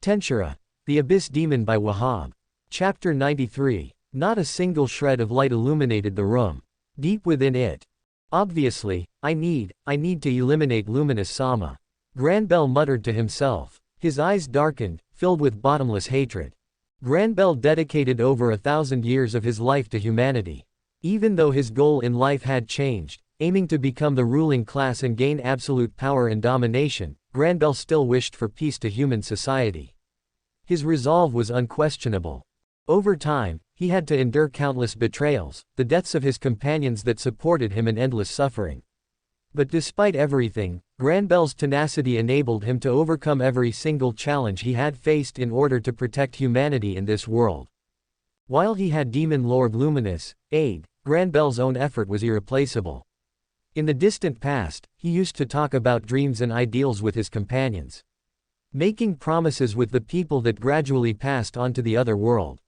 Tensura, the Abyss Demon by Wahab. Chapter 93. Not a single shred of light illuminated the room. Deep within it. Obviously, I need to eliminate Luminous Sama. Granbell muttered to himself. His eyes darkened, filled with bottomless hatred. Granbell dedicated over 1,000 years of his life to humanity. Even though his goal in life had changed, aiming to become the ruling class and gain absolute power and domination, Granbell still wished for peace to human society. His resolve was unquestionable. Over time, he had to endure countless betrayals, the deaths of his companions that supported him and endless suffering. But despite everything, Granbell's tenacity enabled him to overcome every single challenge he had faced in order to protect humanity in this world. While he had Demon Lord Luminous aid, Granbell's own effort was irreplaceable. In the distant past, he used to talk about dreams and ideals with his companions, making promises with the people that gradually passed on to the other world.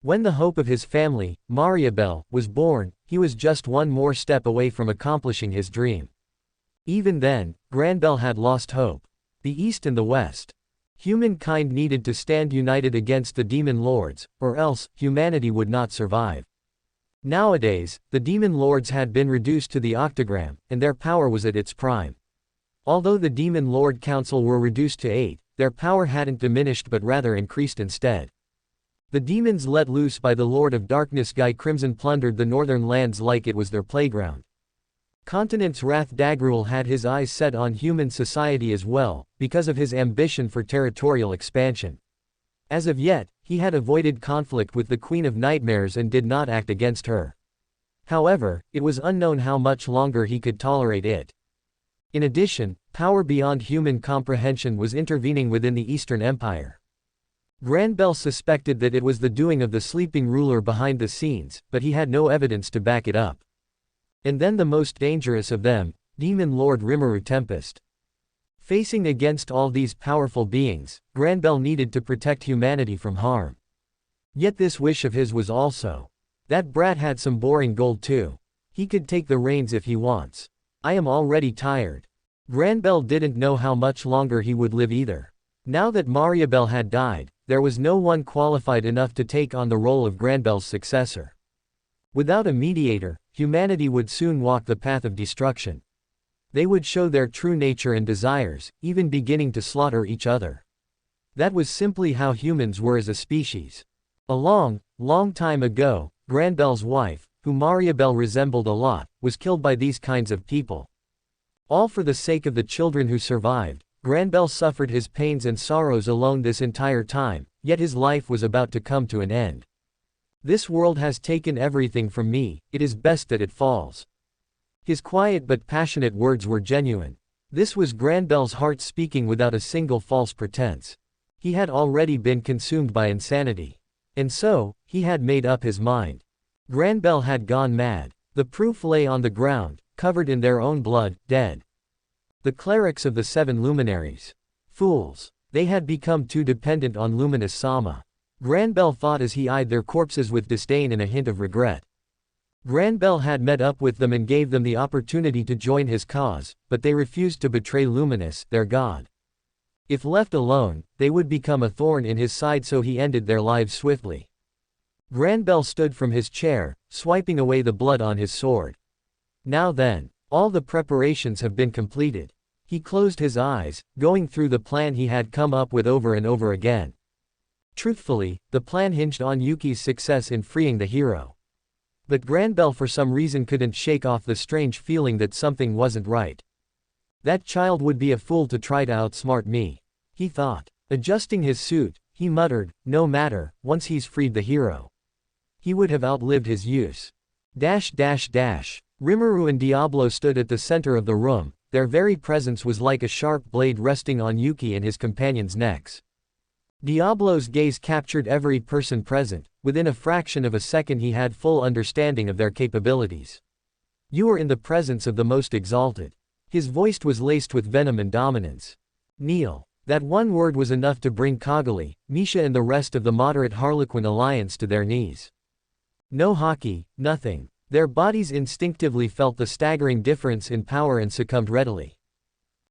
When the hope of his family, Mariabel, was born, he was just one more step away from accomplishing his dream. Even then, Granbell had lost hope. The East and the West. Humankind needed to stand united against the Demon Lords, or else, humanity would not survive. Nowadays, the Demon Lords had been reduced to the octagram, and their power was at its prime. Although the Demon Lord Council were reduced to 8, their power hadn't diminished but rather increased instead. The demons let loose by the Lord of Darkness Guy Crimson plundered the northern lands like it was their playground. Continent's Wrath Dagrul had his eyes set on human society as well, because of his ambition for territorial expansion. As of yet, he had avoided conflict with the Queen of Nightmares and did not act against her. However, it was unknown how much longer he could tolerate it. In addition, power beyond human comprehension was intervening within the Eastern Empire. Granbell suspected that it was the doing of the sleeping ruler behind the scenes, but he had no evidence to back it up. And then the most dangerous of them, Demon Lord Rimuru Tempest. Facing against all these powerful beings, Granbell needed to protect humanity from harm. Yet this wish of his was also. That brat had some boring gold too. He could take the reins if he wants. I am already tired. Granbell didn't know how much longer he would live either. Now that Mariabel had died, there was no one qualified enough to take on the role of Granbell's successor. Without a mediator, humanity would soon walk the path of destruction. They would show their true nature and desires, even beginning to slaughter each other. That was simply how humans were as a species. A long time ago, Granbell's wife, who Mariabel resembled a lot, was killed by these kinds of people. All for the sake of the children who survived. Granbell suffered his pains and sorrows alone this entire time, yet his life was about to come to an end. This world has taken everything from me, it is best that it falls. His quiet but passionate words were genuine. This was Granbell's heart speaking without a single false pretense. He had already been consumed by insanity. And so, he had made up his mind. Granbell had gone mad. The proof lay on the ground, covered in their own blood, dead. The clerics of the 7 luminaries. Fools. They had become too dependent on Luminous Sama. Granbell thought as he eyed their corpses with disdain and a hint of regret. Granbell had met up with them and gave them the opportunity to join his cause, but they refused to betray Luminous, their god. If left alone, they would become a thorn in his side, so he ended their lives swiftly. Granbell stood from his chair, swiping away the blood on his sword. Now then, all the preparations have been completed. He closed his eyes, going through the plan he had come up with over and over again. Truthfully, the plan hinged on Yuki's success in freeing the hero. But Granbell for some reason couldn't shake off the strange feeling that something wasn't right. That child would be a fool to try to outsmart me, he thought. Adjusting his suit, he muttered, no matter, once he's freed the hero, he would have outlived his use. Rimuru and Diablo stood at the center of the room. Their very presence was like a sharp blade resting on Yuki and his companions' necks. Diablo's gaze captured every person present. Within a fraction of a second he had full understanding of their capabilities. You are in the presence of the most exalted. His voice was laced with venom and dominance. Kneel. That one word was enough to bring Kaguli, Misha and the rest of the moderate Harlequin alliance to their knees. No hockey, nothing. Their bodies instinctively felt the staggering difference in power and succumbed readily.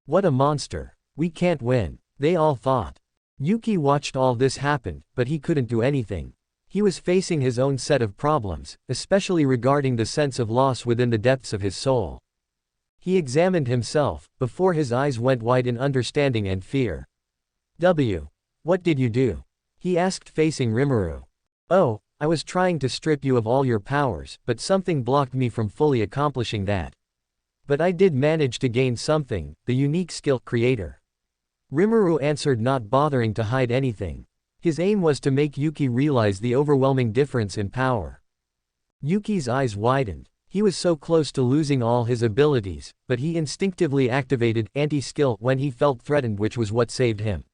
What a monster. We can't win, they all thought. Yuki watched all this happen, but he couldn't do anything. He was facing his own set of problems, especially regarding the sense of loss within the depths of his soul. He examined himself, before his eyes went wide in understanding and fear. What did you do? He asked, facing Rimuru. Oh, I was trying to strip you of all your powers, but something blocked me from fully accomplishing that. But I did manage to gain something, the unique skill creator. Rimuru answered, not bothering to hide anything. His aim was to make Yuki realize the overwhelming difference in power. Yuki's eyes widened. He was so close to losing all his abilities, but he instinctively activated anti-skill when he felt threatened, which was what saved him.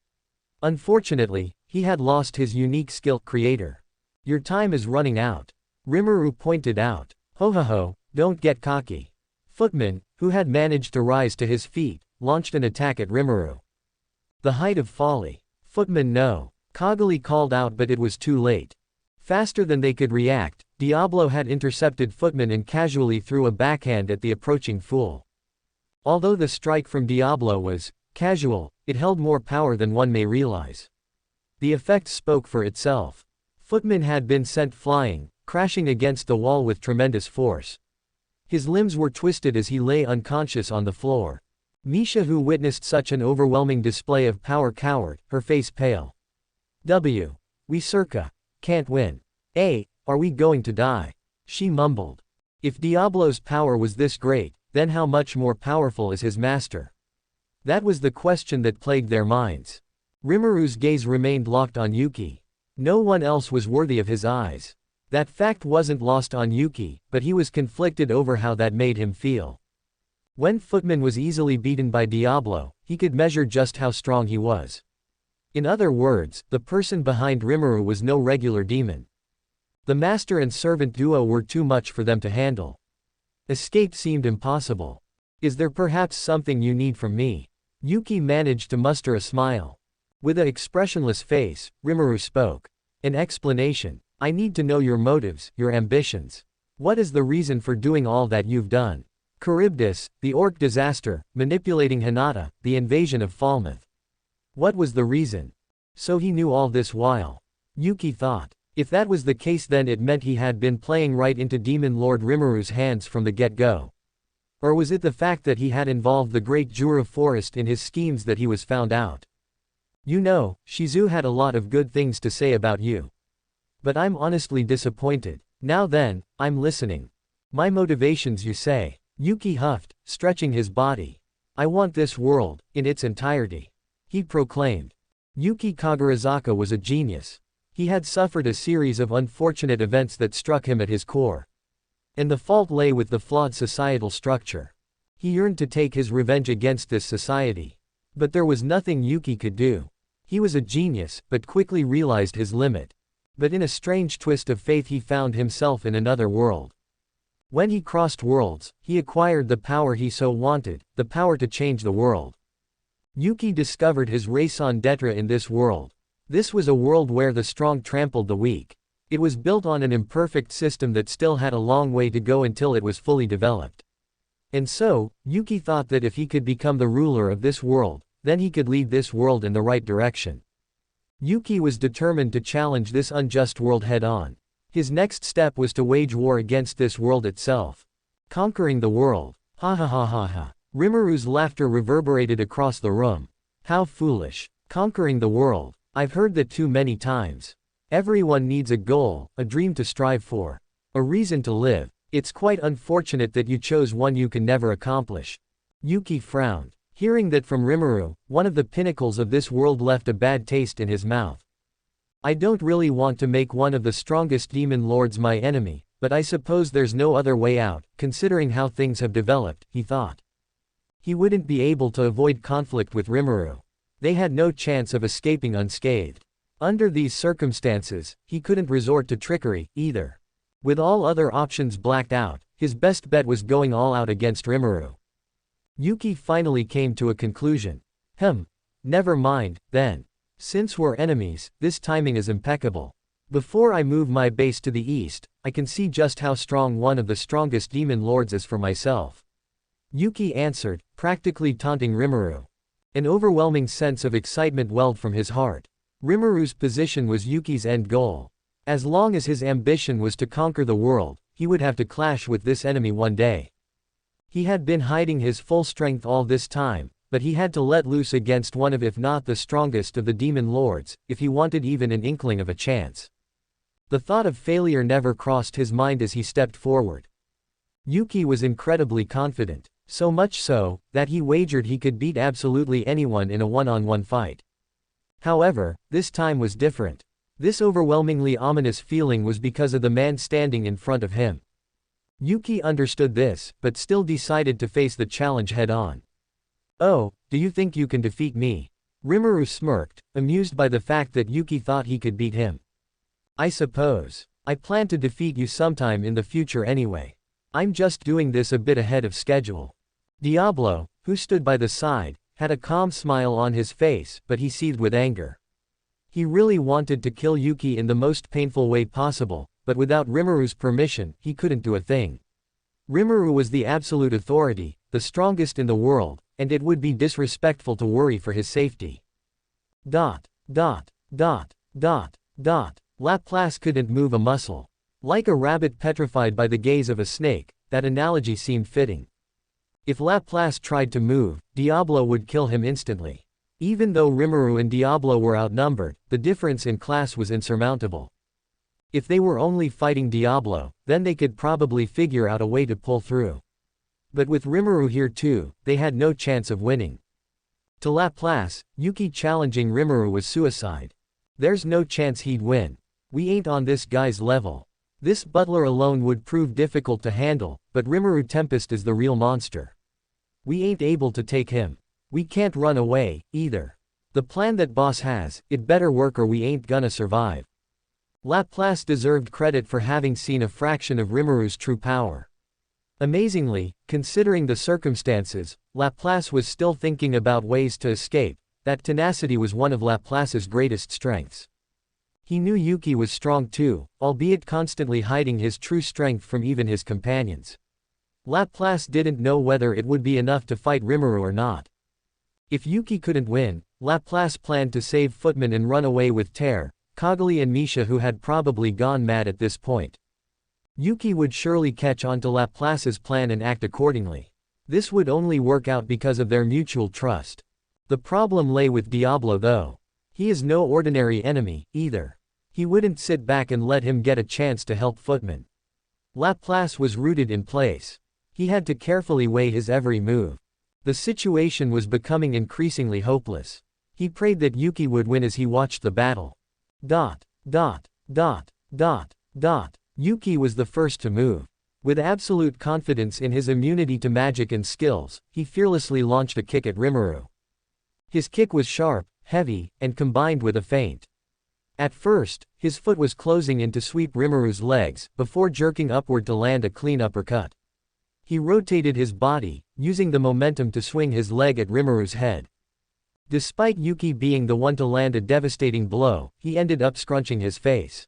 Unfortunately, he had lost his unique skill creator. Your time is running out. Rimuru pointed out. Ho ho ho, don't get cocky. Footman, who had managed to rise to his feet, launched an attack at Rimuru. The height of folly. Footman, no. Kagami called out, but it was too late. Faster than they could react, Diablo had intercepted Footman and casually threw a backhand at the approaching fool. Although the strike from Diablo was casual, it held more power than one may realize. The effect spoke for itself. Footman had been sent flying, crashing against the wall with tremendous force. His limbs were twisted as he lay unconscious on the floor. Misha, who witnessed such an overwhelming display of power, cowered, her face pale. We circa can't win. Are we going to die? She mumbled. If Diablo's power was this great, then how much more powerful is his master? That was the question that plagued their minds. Rimuru's gaze remained locked on Yuki. No one else was worthy of his eyes. That fact wasn't lost on Yuki, but he was conflicted over how that made him feel. When Footman was easily beaten by Diablo, he could measure just how strong he was. In other words, the person behind Rimuru was no regular demon. The master and servant duo were too much for them to handle. Escape seemed impossible. Is there perhaps something you need from me? Yuki managed to muster a smile. With an expressionless face, Rimuru spoke. An explanation. I need to know your motives, your ambitions. What is the reason for doing all that you've done? Charybdis, the orc disaster, manipulating Hinata, the invasion of Falmouth. What was the reason? So he knew all this while. Yuki thought. If that was the case, then it meant he had been playing right into Demon Lord Rimuru's hands from the get-go. Or was it the fact that he had involved the great Jura forest in his schemes that he was found out? You know, Shizu had a lot of good things to say about you. But I'm honestly disappointed. Now then, I'm listening. My motivations, you say? Yuki huffed, stretching his body. I want this world, in its entirety. He proclaimed. Yuki Kagarizaka was a genius. He had suffered a series of unfortunate events that struck him at his core. And the fault lay with the flawed societal structure. He yearned to take his revenge against this society. But there was nothing Yuki could do. He was a genius, but quickly realized his limit. But in a strange twist of fate, he found himself in another world. When he crossed worlds, he acquired the power he so wanted, the power to change the world. Yuki discovered his raison d'etre in this world. This was a world where the strong trampled the weak. It was built on an imperfect system that still had a long way to go until it was fully developed. And so, Yuki thought that if he could become the ruler of this world, then he could lead this world in the right direction. Yuki was determined to challenge this unjust world head-on. His next step was to wage war against this world itself. Conquering the world. Ha ha ha ha ha. Rimuru's laughter reverberated across the room. How foolish. Conquering the world. I've heard that too many times. Everyone needs a goal, a dream to strive for. A reason to live. It's quite unfortunate that you chose one you can never accomplish. Yuki frowned. Hearing that from Rimuru, one of the pinnacles of this world left a bad taste in his mouth. I don't really want to make one of the strongest demon lords my enemy, but I suppose there's no other way out, considering how things have developed, he thought. He wouldn't be able to avoid conflict with Rimuru. They had no chance of escaping unscathed. Under these circumstances, he couldn't resort to trickery, either. With all other options blacked out, his best bet was going all out against Rimuru. Yuki finally came to a conclusion. Never mind, then. Since we're enemies, this timing is impeccable. Before I move my base to the east, I can see just how strong one of the strongest demon lords is for myself. Yuki answered, practically taunting Rimuru. An overwhelming sense of excitement welled from his heart. Rimuru's position was Yuki's end goal. As long as his ambition was to conquer the world, he would have to clash with this enemy one day. He had been hiding his full strength all this time, but he had to let loose against one of if not the strongest of the demon lords, if he wanted even an inkling of a chance. The thought of failure never crossed his mind as he stepped forward. Yuki was incredibly confident, so much so, that he wagered he could beat absolutely anyone in a one-on-one fight. However, this time was different. This overwhelmingly ominous feeling was because of the man standing in front of him. Yuki understood this, but still decided to face the challenge head-on. "Oh, do you think you can defeat me?" Rimuru smirked, amused by the fact that Yuki thought he could beat him. "I suppose. I plan to defeat you sometime in the future anyway. I'm just doing this a bit ahead of schedule." Diablo, who stood by the side, had a calm smile on his face, but he seethed with anger. He really wanted to kill Yuki in the most painful way possible, but without Rimuru's permission, he couldn't do a thing. Rimuru was the absolute authority, the strongest in the world, and it would be disrespectful to worry for his safety. Laplace couldn't move a muscle. Like a rabbit petrified by the gaze of a snake, that analogy seemed fitting. If Laplace tried to move, Diablo would kill him instantly. Even though Rimuru and Diablo were outnumbered, the difference in class was insurmountable. If they were only fighting Diablo, then they could probably figure out a way to pull through. But with Rimuru here too, they had no chance of winning. To Laplace, Yuki challenging Rimuru was suicide. There's no chance he'd win. We ain't on this guy's level. This butler alone would prove difficult to handle, but Rimuru Tempest is the real monster. We ain't able to take him. We can't run away, either. The plan that boss has, it better work or we ain't gonna survive. Laplace deserved credit for having seen a fraction of Rimuru's true power. Amazingly, considering the circumstances, Laplace was still thinking about ways to escape. That tenacity was one of Laplace's greatest strengths. He knew Yuki was strong too, albeit constantly hiding his true strength from even his companions. Laplace didn't know whether it would be enough to fight Rimuru or not. If Yuki couldn't win, Laplace planned to save Footman and run away with Terre, Cogli and Misha, who had probably gone mad at this point. Yuki would surely catch on to Laplace's plan and act accordingly. This would only work out because of their mutual trust. The problem lay with Diablo though. He is no ordinary enemy, either. He wouldn't sit back and let him get a chance to help Footman. Laplace was rooted in place. He had to carefully weigh his every move. The situation was becoming increasingly hopeless. He prayed that Yuki would win as he watched the battle. Yuki was the first to move. With absolute confidence in his immunity to magic and skills, he fearlessly launched a kick at Rimuru. His kick was sharp, heavy, and combined with a feint. At first, his foot was closing in to sweep Rimuru's legs, before jerking upward to land a clean uppercut. He rotated his body, using the momentum to swing his leg at Rimuru's head. Despite Yuki being the one to land a devastating blow, he ended up scrunching his face.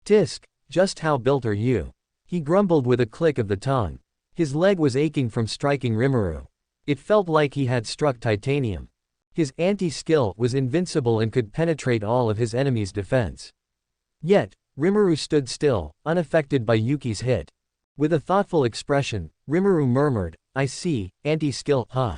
"Tisk, just how built are you?" he grumbled with a click of the tongue. His leg was aching from striking Rimuru. It felt like he had struck titanium. His anti-skill was invincible and could penetrate all of his enemy's defense. Yet, Rimuru stood still, unaffected by Yuki's hit. With a thoughtful expression, Rimuru murmured, "I see, anti-skill, huh?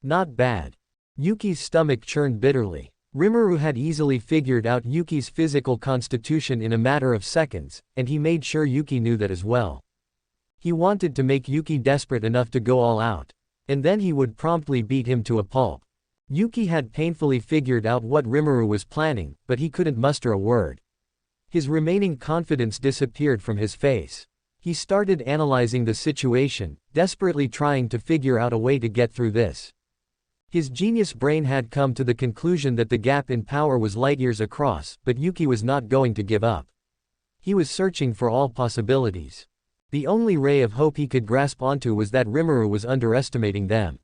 Not bad." Yuki's stomach churned bitterly. Rimuru had easily figured out Yuki's physical constitution in a matter of seconds, and he made sure Yuki knew that as well. He wanted to make Yuki desperate enough to go all out. And then he would promptly beat him to a pulp. Yuki had painfully figured out what Rimuru was planning, but he couldn't muster a word. His remaining confidence disappeared from his face. He started analyzing the situation, desperately trying to figure out a way to get through this. His genius brain had come to the conclusion that the gap in power was light years across, but Yuki was not going to give up. He was searching for all possibilities. The only ray of hope he could grasp onto was that Rimuru was underestimating them.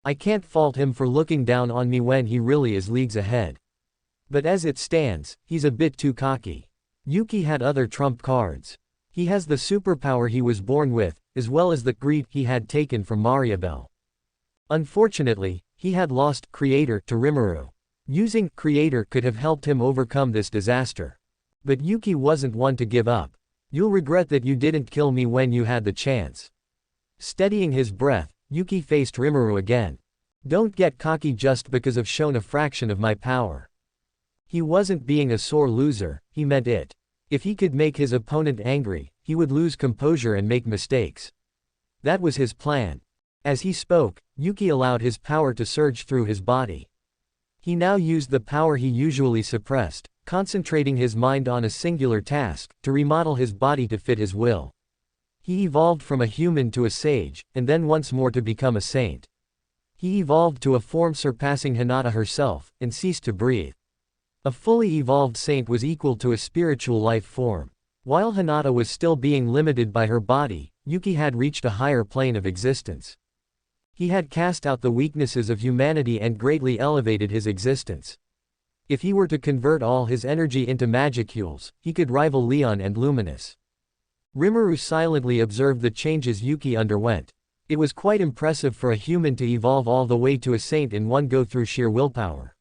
I can't fault him for looking down on me when he really is leagues ahead. But as it stands, he's a bit too cocky. Yuki had other trump cards. He has the superpower he was born with, as well as the greed he had taken from Mariabel. Unfortunately, He had lost Creator to Rimuru. Using Creator could have helped him overcome this disaster. But Yuki wasn't one to give up. You'll regret that you didn't kill me when you had the chance. Steadying his breath, Yuki faced Rimuru again. Don't get cocky just because I've shown a fraction of my power. He wasn't being a sore loser, he meant it. If he could make his opponent angry, he would lose composure and make mistakes. That was his plan. As he spoke, Yuki allowed his power to surge through his body. He now used the power he usually suppressed, concentrating his mind on a singular task, to remodel his body to fit his will. He evolved from a human to a sage, and then once more to become a saint. He evolved to a form surpassing Hinata herself, and ceased to breathe. A fully evolved saint was equal to a spiritual life form. While Hinata was still being limited by her body, Yuki had reached a higher plane of existence. He had cast out the weaknesses of humanity and greatly elevated his existence. If he were to convert all his energy into magicules, he could rival Leon and Luminous. Rimuru silently observed the changes Yuki underwent. It was quite impressive for a human to evolve all the way to a saint in one go through sheer willpower.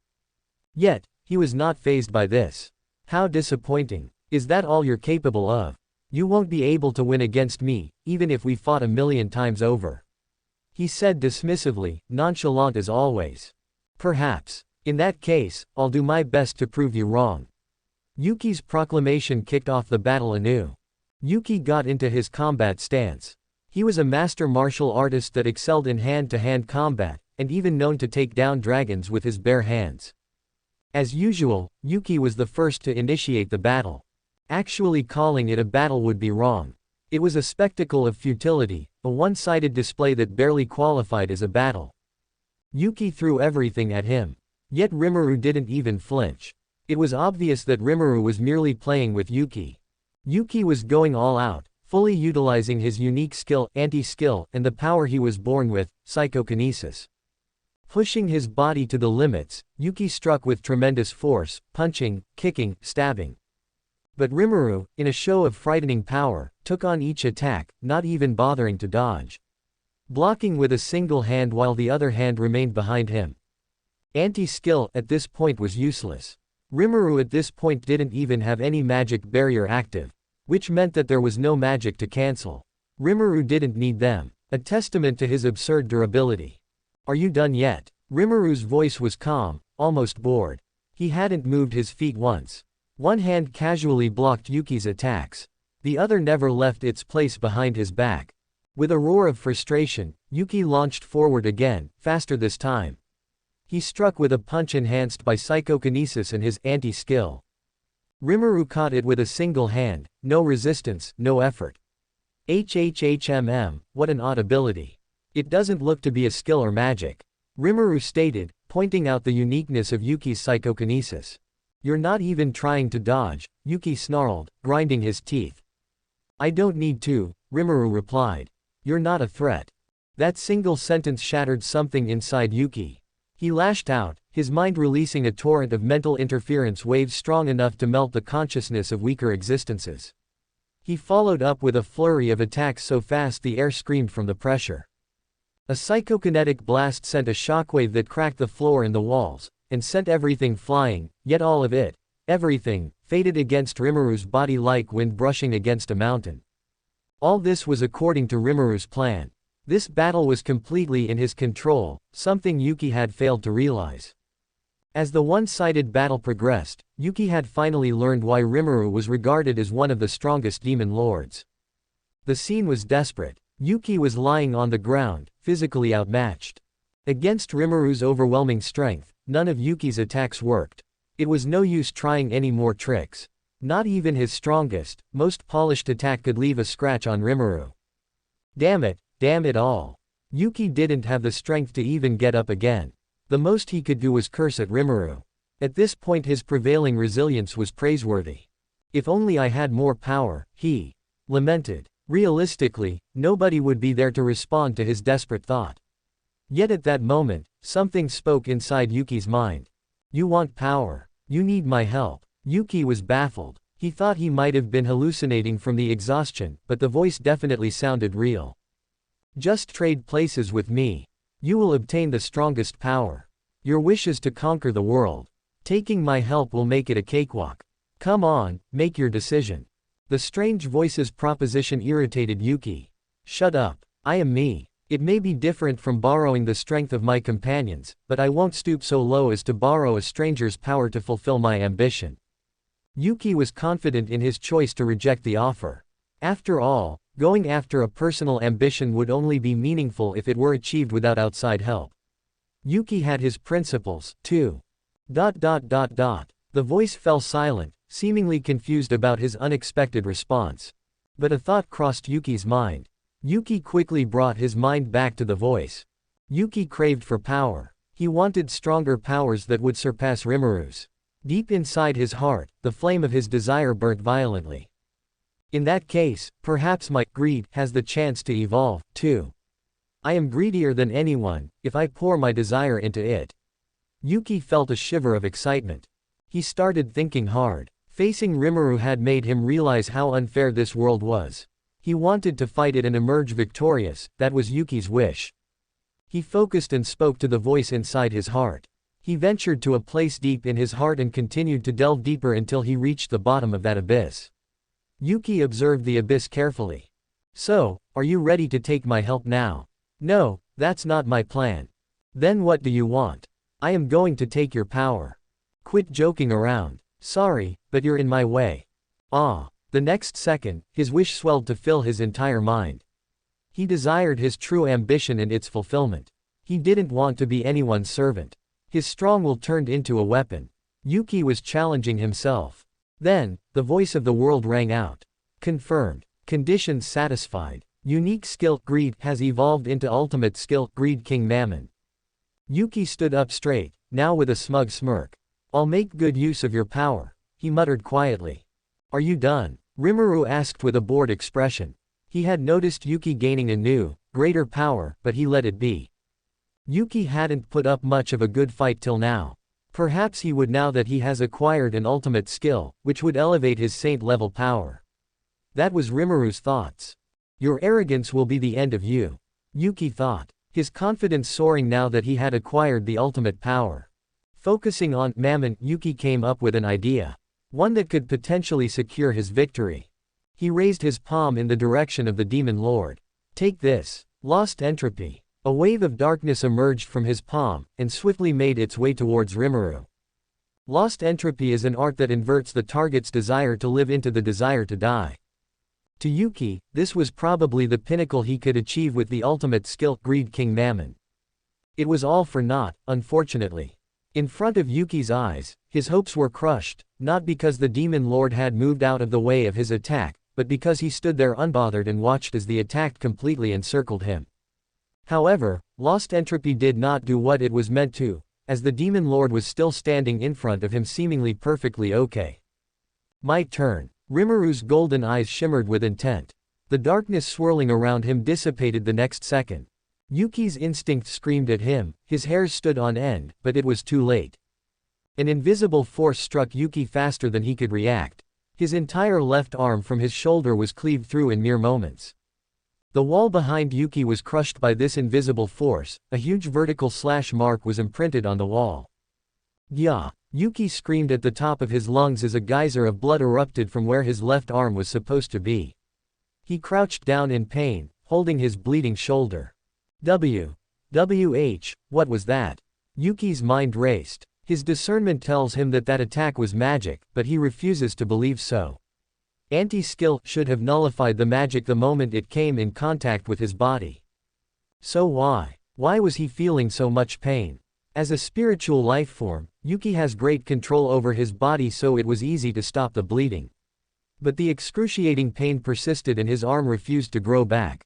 Yet, he was not fazed by this. How disappointing. Is that all you're capable of? You won't be able to win against me, even if we fought 1,000,000 times over. He said dismissively, nonchalant as always. Perhaps. In that case, I'll do my best to prove you wrong. Yuki's proclamation kicked off the battle anew. Yuki got into his combat stance. He was a master martial artist that excelled in hand-to-hand combat, and even known to take down dragons with his bare hands. As usual, Yuki was the first to initiate the battle. Actually calling it a battle would be wrong. It was a spectacle of futility, a one-sided display that barely qualified as a battle. Yuki threw everything at him. Yet Rimuru didn't even flinch. It was obvious that Rimuru was merely playing with Yuki. Yuki was going all out, fully utilizing his unique skill, anti-skill, and the power he was born with, psychokinesis. Pushing his body to the limits, Yuki struck with tremendous force, punching, kicking, stabbing. But Rimuru, in a show of frightening power, took on each attack, not even bothering to dodge. Blocking with a single hand while the other hand remained behind him. Anti-skill at this point was useless. Rimuru at this point didn't even have any magic barrier active, which meant that there was no magic to cancel. Rimuru didn't need them, a testament to his absurd durability. Are you done yet? Rimuru's voice was calm, almost bored. He hadn't moved his feet once. One hand casually blocked Yuki's attacks. The other never left its place behind his back. With a roar of frustration, Yuki launched forward again, faster this time. He struck with a punch enhanced by psychokinesis and his anti-skill. Rimuru caught it with a single hand, no resistance, no effort. What an odd ability. It doesn't look to be a skill or magic. Rimuru stated, pointing out the uniqueness of Yuki's psychokinesis. You're not even trying to dodge, Yuki snarled, grinding his teeth. I don't need to, Rimuru replied. You're not a threat. That single sentence shattered something inside Yuki. He lashed out, his mind releasing a torrent of mental interference waves strong enough to melt the consciousness of weaker existences. He followed up with a flurry of attacks so fast the air screamed from the pressure. A psychokinetic blast sent a shockwave that cracked the floor and the walls, and sent everything flying, yet all of it, everything, faded against Rimuru's body like wind brushing against a mountain. All this was according to Rimuru's plan. This battle was completely in his control, something Yuki had failed to realize. As the one-sided battle progressed, Yuki had finally learned why Rimuru was regarded as one of the strongest demon lords. The scene was desperate. Yuki was lying on the ground, physically outmatched. Against Rimuru's overwhelming strength, none of Yuki's attacks worked. It was no use trying any more tricks. Not even his strongest, most polished attack could leave a scratch on Rimuru. Damn it all. Yuki didn't have the strength to even get up again. The most he could do was curse at Rimuru. At this point his prevailing resilience was praiseworthy. If only I had more power, he lamented. Realistically, nobody would be there to respond to his desperate thought. Yet at that moment, something spoke inside Yuki's mind. You want power. You need my help. Yuki was baffled. He thought he might have been hallucinating from the exhaustion, but the voice definitely sounded real. Just trade places with me. You will obtain the strongest power. Your wish is to conquer the world. Taking my help will make it a cakewalk. Come on, make your decision. The strange voice's proposition irritated Yuki. Shut up. I am me. It may be different from borrowing the strength of my companions, but I won't stoop so low as to borrow a stranger's power to fulfill my ambition. Yuki was confident in his choice to reject the offer. After all, going after a personal ambition would only be meaningful if it were achieved without outside help. Yuki had his principles, too. The voice fell silent, seemingly confused about his unexpected response. But a thought crossed Yuki's mind. Yuki quickly brought his mind back to the voice. Yuki craved for power. He wanted stronger powers that would surpass Rimuru's. Deep inside his heart, the flame of his desire burnt violently. In that case, perhaps my greed has the chance to evolve, too. I am greedier than anyone, if I pour my desire into it. Yuki felt a shiver of excitement. He started thinking hard. Facing Rimuru had made him realize how unfair this world was. He wanted to fight it and emerge victorious, that was Yuki's wish. He focused and spoke to the voice inside his heart. He ventured to a place deep in his heart and continued to delve deeper until he reached the bottom of that abyss. Yuki observed the abyss carefully. So, are you ready to take my help now? No, that's not my plan. Then what do you want? I am going to take your power. Quit joking around. Sorry, but you're in my way. Ah. The next second, his wish swelled to fill his entire mind. He desired his true ambition and its fulfillment. He didn't want to be anyone's servant. His strong will turned into a weapon. Yuki was challenging himself. Then, the voice of the world rang out. Confirmed. Conditions satisfied. Unique skill, greed, has evolved into ultimate skill, greed King Mammon. Yuki stood up straight, now with a smug smirk. I'll make good use of your power, he muttered quietly. Are you done? Rimuru asked with a bored expression. He had noticed Yuki gaining a new, greater power, but he let it be. Yuki hadn't put up much of a good fight till now. Perhaps he would now that he has acquired an ultimate skill, which would elevate his saint-level power. That was Rimuru's thoughts. Your arrogance will be the end of you, Yuki thought, his confidence soaring now that he had acquired the ultimate power. Focusing on Mammon, Yuki came up with an idea. One that could potentially secure his victory. He raised his palm in the direction of the Demon Lord. Take this. Lost entropy. A wave of darkness emerged from his palm, and swiftly made its way towards Rimuru. Lost entropy is an art that inverts the target's desire to live into the desire to die. To Yuki, this was probably the pinnacle he could achieve with the ultimate skill, Greed King Mammon. It was all for naught, unfortunately. In front of Yuki's eyes, his hopes were crushed, not because the Demon Lord had moved out of the way of his attack, but because he stood there unbothered and watched as the attack completely encircled him. However, Lost Entropy did not do what it was meant to, as the Demon Lord was still standing in front of him seemingly perfectly okay. My turn. Rimuru's golden eyes shimmered with intent. The darkness swirling around him dissipated the next second. Yuki's instinct screamed at him, his hairs stood on end, but it was too late. An invisible force struck Yuki faster than he could react. His entire left arm from his shoulder was cleaved through in mere moments. The wall behind Yuki was crushed by this invisible force, a huge vertical slash mark was imprinted on the wall. Gya! Yuki screamed at the top of his lungs as a geyser of blood erupted from where his left arm was supposed to be. He crouched down in pain, holding his bleeding shoulder. What was that? Yuki's mind raced. His discernment tells him that that attack was magic, but he refuses to believe so. Anti-skill should have nullified the magic the moment it came in contact with his body. So why was he feeling so much pain? As a spiritual life form, Yuki has great control over his body, so it was easy to stop the bleeding. But the excruciating pain persisted and his arm refused to grow back.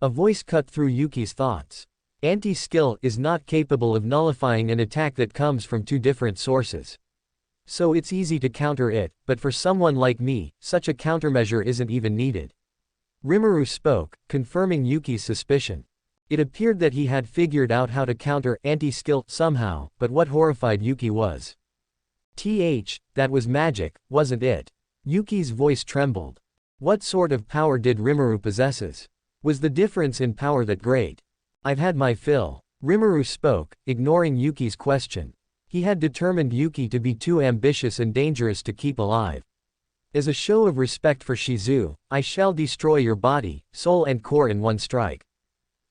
A voice cut through Yuki's thoughts. Anti-skill is not capable of nullifying an attack that comes from two different sources. So it's easy to counter it, but for someone like me, such a countermeasure isn't even needed. Rimuru spoke, confirming Yuki's suspicion. It appeared that he had figured out how to counter anti-skill somehow, but what horrified Yuki was. That was magic, wasn't it? Yuki's voice trembled. What sort of power did Rimuru possesses? Was the difference in power that great? I've had my fill. Rimuru spoke, ignoring Yuki's question. He had determined Yuki to be too ambitious and dangerous to keep alive. As a show of respect for Shizu, I shall destroy your body, soul and core in one strike.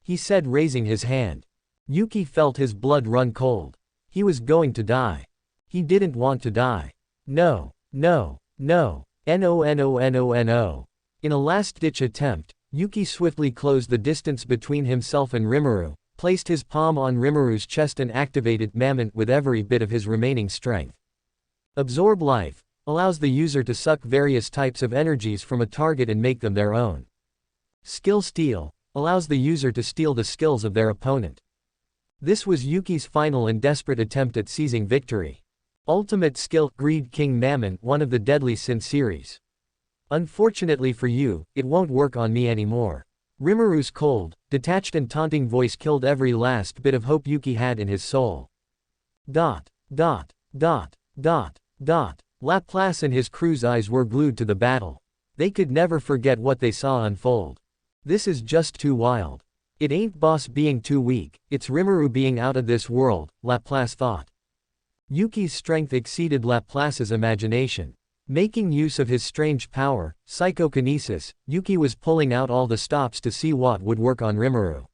He said, raising his hand. Yuki felt his blood run cold. He was going to die. He didn't want to die. No, no, no. No. In a last-ditch attempt, Yuki swiftly closed the distance between himself and Rimuru, placed his palm on Rimuru's chest and activated Mammoth with every bit of his remaining strength. Absorb life allows the user to suck various types of energies from a target and make them their own. Skill Steal allows the user to steal the skills of their opponent. This was Yuki's final and desperate attempt at seizing victory. Ultimate Skill Greed King Mammon, one of the Deadly Sin series. Unfortunately for you, it won't work on me anymore. Rimuru's cold, detached and taunting voice killed every last bit of hope Yuki had in his soul. Laplace and his crew's eyes were glued to the battle. They could never forget what they saw unfold. This is just too wild. It ain't boss being too weak, it's Rimuru being out of this world, Laplace thought. Yuki's strength exceeded Laplace's imagination. Making use of his strange power, psychokinesis, Yuki was pulling out all the stops to see what would work on Rimuru.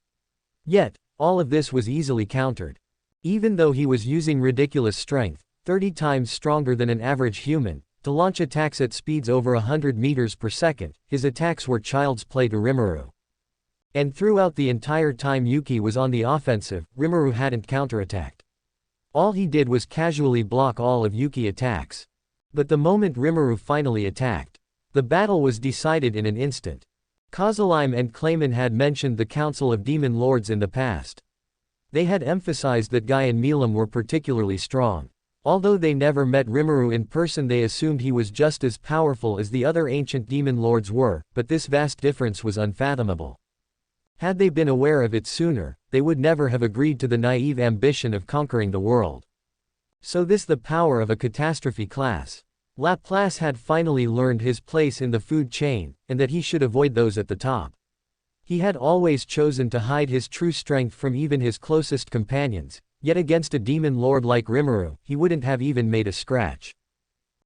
Yet, all of this was easily countered. Even though he was using ridiculous strength, 30 times stronger than an average human, to launch attacks at speeds over 100 meters per second, his attacks were child's play to Rimuru. And throughout the entire time Yuki was on the offensive, Rimuru hadn't counterattacked. All he did was casually block all of Yuki's attacks. But the moment Rimuru finally attacked, the battle was decided in an instant. Kozalime and Clayman had mentioned the Council of Demon Lords in the past. They had emphasized that Guy and Milam were particularly strong. Although they never met Rimuru in person, they assumed he was just as powerful as the other ancient demon lords were, but this vast difference was unfathomable. Had they been aware of it sooner, they would never have agreed to the naive ambition of conquering the world. So this the power of a catastrophe class. Laplace had finally learned his place in the food chain, and that he should avoid those at the top. He had always chosen to hide his true strength from even his closest companions, yet against a demon lord like Rimuru, he wouldn't have even made a scratch.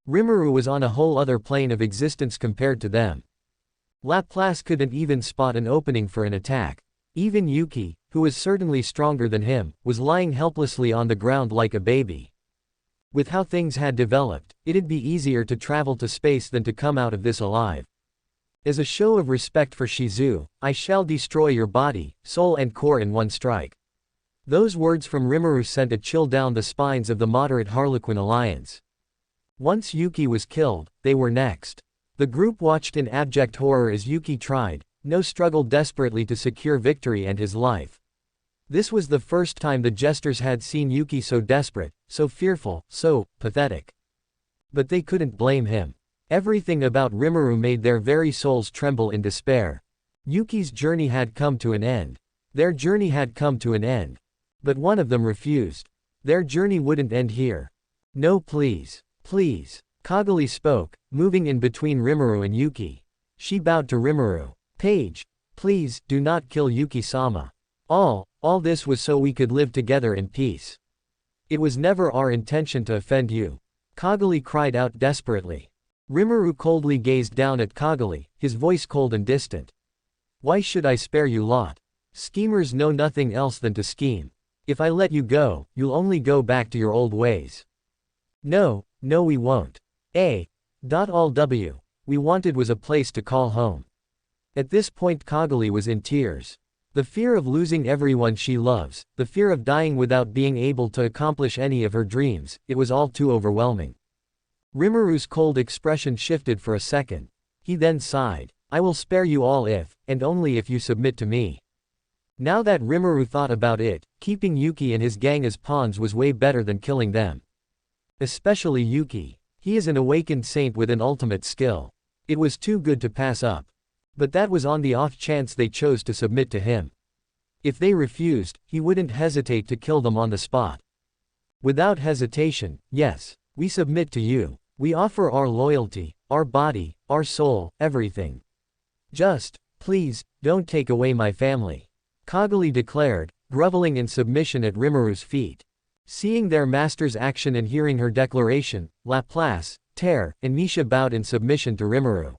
Rimuru was on a whole other plane of existence compared to them. Laplace couldn't even spot an opening for an attack. Even Yuki, who was certainly stronger than him, was lying helplessly on the ground like a baby. With how things had developed, it'd be easier to travel to space than to come out of this alive. As a show of respect for Shizu, I shall destroy your body, soul and core in one strike. Those words from Rimuru sent a chill down the spines of the moderate Harlequin alliance. Once Yuki was killed, they were next. The group watched in abject horror as Yuki struggled desperately to secure victory and his life. This was the first time the jesters had seen Yuki so desperate, so fearful, so pathetic. But they couldn't blame him. Everything about Rimuru made their very souls tremble in despair. Yuki's journey had come to an end. Their journey had come to an end. But one of them refused. Their journey wouldn't end here. No, please. Please. Kagami spoke, moving in between Rimuru and Yuki. She bowed to Rimuru. Page, please, do not kill Yuki-sama. All this was so we could live together in peace. It was never our intention to offend you. Kagami cried out desperately. Rimuru coldly gazed down at Kagami, his voice cold and distant. Why should I spare you lot? Schemers know nothing else than to scheme. If I let you go, you'll only go back to your old ways. No, we won't. All we wanted was a place to call home. At this point Kagami was in tears. The fear of losing everyone she loves, the fear of dying without being able to accomplish any of her dreams, it was all too overwhelming. Rimuru's cold expression shifted for a second. He then sighed. I will spare you all if, and only if you submit to me. Now that Rimuru thought about it, keeping Yuki and his gang as pawns was way better than killing them. Especially Yuki. He is an awakened saint with an ultimate skill. It was too good to pass up. But that was on the off chance they chose to submit to him. If they refused, he wouldn't hesitate to kill them on the spot. Without hesitation, yes, we submit to you. We offer our loyalty, our body, our soul, everything. Just, please, don't take away my family. Kagami declared, groveling in submission at Rimuru's feet. Seeing their master's action and hearing her declaration, Laplace, Terre, and Misha bowed in submission to Rimuru.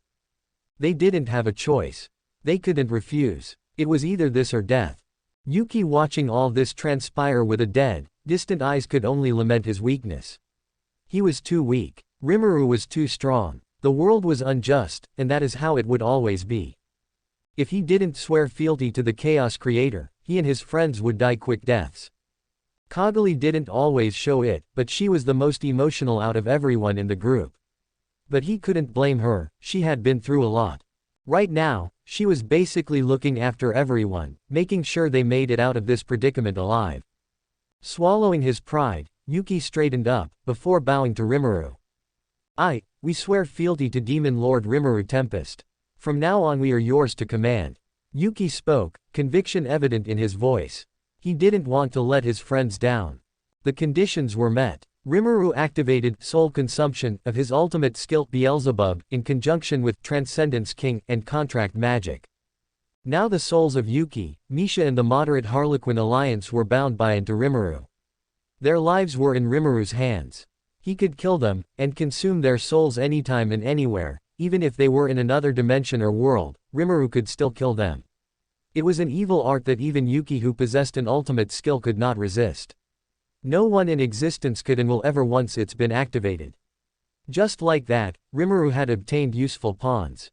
They didn't have a choice. They couldn't refuse. It was either this or death. Yuki, watching all this transpire with a dead, distant eyes, could only lament his weakness. He was too weak. Rimuru was too strong. The world was unjust, and that is how it would always be. If he didn't swear fealty to the Chaos Creator, he and his friends would die quick deaths. Kaguli didn't always show it, but she was the most emotional out of everyone in the group. But he couldn't blame her, she had been through a lot. Right now, she was basically looking after everyone, making sure they made it out of this predicament alive. Swallowing his pride, Yuki straightened up, before bowing to Rimuru. We swear fealty to Demon Lord Rimuru Tempest. From now on we are yours to command. Yuki spoke, conviction evident in his voice. He didn't want to let his friends down. The conditions were met. Rimuru activated soul consumption of his ultimate skill Beelzebub in conjunction with Transcendence King and Contract Magic. Now the souls of Yuki, Misha and the moderate Harlequin Alliance were bound by and to Rimuru. Their lives were in Rimuru's hands. He could kill them, and consume their souls anytime and anywhere, even if they were in another dimension or world, Rimuru could still kill them. It was an evil art that even Yuki, who possessed an ultimate skill, could not resist. No one in existence could and will ever once it's been activated. Just like that, Rimuru had obtained useful pawns.